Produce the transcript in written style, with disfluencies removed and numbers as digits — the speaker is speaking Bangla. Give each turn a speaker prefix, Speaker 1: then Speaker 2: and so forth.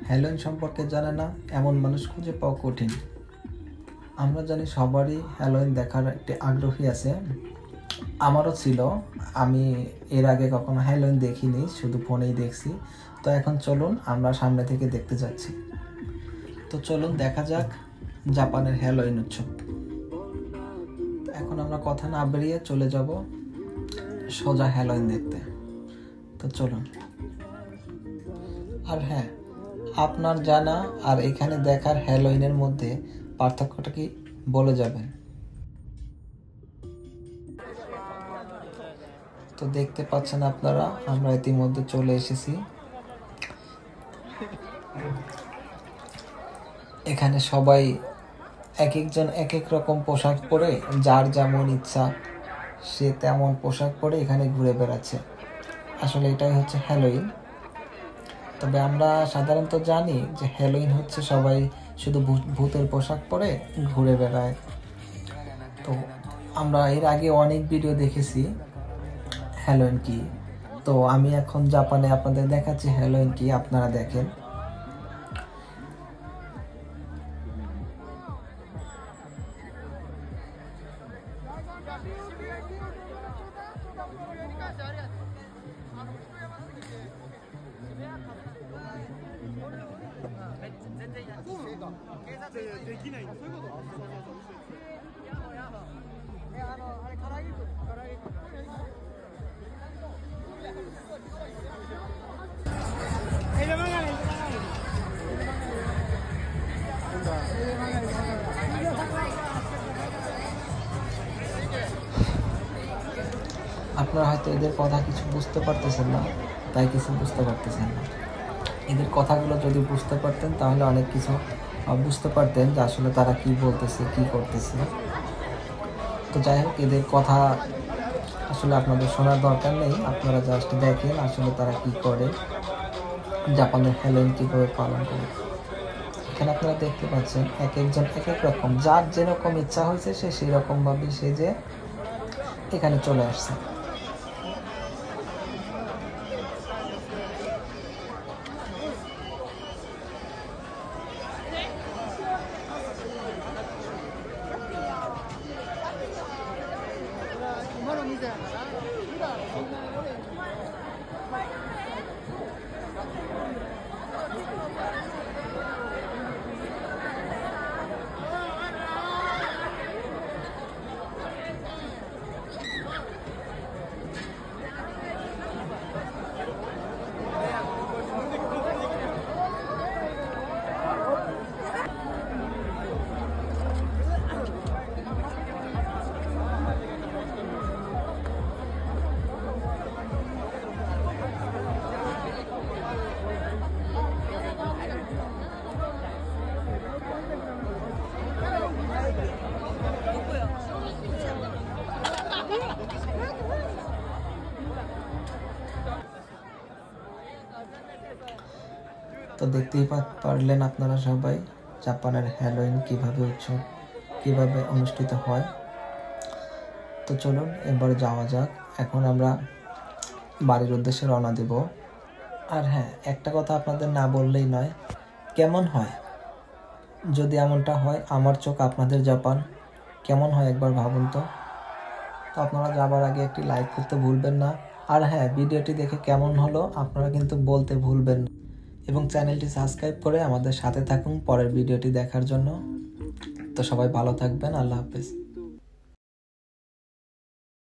Speaker 1: হ্যালোইন সম্পর্কে জানে না এমন মানুষ খুঁজে পাওয়া কঠিন। আমরা জানি সবারই হ্যালোইন দেখার একটি আগ্রহী আছে, আমারও ছিল। আমি এর আগে কখনো হ্যালোইন দেখিনি, শুধু ফোনেই দেখছি। তো এখন চলুন আমরা সামনে থেকে দেখতে যাচ্ছি। তো চলুন দেখা যাক জাপানের হ্যালোইন উৎসব। এখন আমরা কথা না বেরিয়ে চলে যাব সোজা হ্যালোইন দেখতে। তো চলুন। আর হ্যাঁ, আপনার জানা আর এখানে দেখার হ্যালোইনের মধ্যে পার্থক্যটা কি বলে যাবেন? তো দেখতে পাচ্ছেন আপনারা, আমরা ইতিমধ্যে চলে এসেছি। এখানে সবাই এক একজন এক এক রকম পোশাক পরে, যার যেমন ইচ্ছা সে তেমন পোশাক পরে এখানে ঘুরে বেড়াচ্ছে। আসলে এটাই হচ্ছে হ্যালোইন। তবে আমরা সাধারণত জানি যে হ্যালোইন হচ্ছে সবাই শুধু ভূতের পোশাক পরে ঘুরে বেড়ায়। তো আমরা এর আগে অনেক ভিডিও দেখেছি হ্যালোইন কি। তো আমি এখন জাপানে আপনাদের দেখাচ্ছি হ্যালোইন কি, আপনারা দেখেন। আপনারা হয়তো এদের কথা কিছু বুঝতে পারতেছেন না, তাই কিছু বুঝতে পারতেছেন না। এদের কথাগুলো যদি বুঝতে পারতেন তাহলে অনেক কিছু বুঝতে পারতেন যে আসলে তারা কি বলতেছে, কি করতেছে। তো যাই হোক, এদের কথা আসলে আপনাদের শোনার দরকার নেই, আপনারা জাস্ট দেখেন আসলে তারা কি করে, জাপানের হ্যালোইন কীভাবে পালন করে। এখানে আপনারা দেখতে পাচ্ছেন এক একজন এক এক রকম, যার যেরকম ইচ্ছা হয়েছে সে সেই রকমভাবে সেজে এখানে চলে আসছে। তো দেখতেই পারলেন আপনারা সবাই জাপানের হ্যালোইন কিভাবে অনুষ্ঠিত হয়। তো চলুন এবার যাওয়া যাক। এখন আমরা বাড়ির উদ্দেশ্যে রওনা দেব। আর হ্যাঁ, একটা কথা আপনাদের না বললেই নয়, কেমন হয় যদি এমনটা হয় আমার চোখ আপনাদের জাপান, কেমন হয় একবার ভাবুন তো। তো আপনারা যাবার আগে একটি লাইক করতে ভুলবেন না। আর হ্যাঁ, ভিডিওটি দেখে কেমন হলো আপনারা কিন্তু বলতে ভুলবেন না, এবং চ্যানেলটি সাবস্ক্রাইব করে আমাদের সাথে থাকুন পরের ভিডিওটি দেখার জন্য। তো সবাই ভালো থাকবেন, আল্লাহ হাফেজ।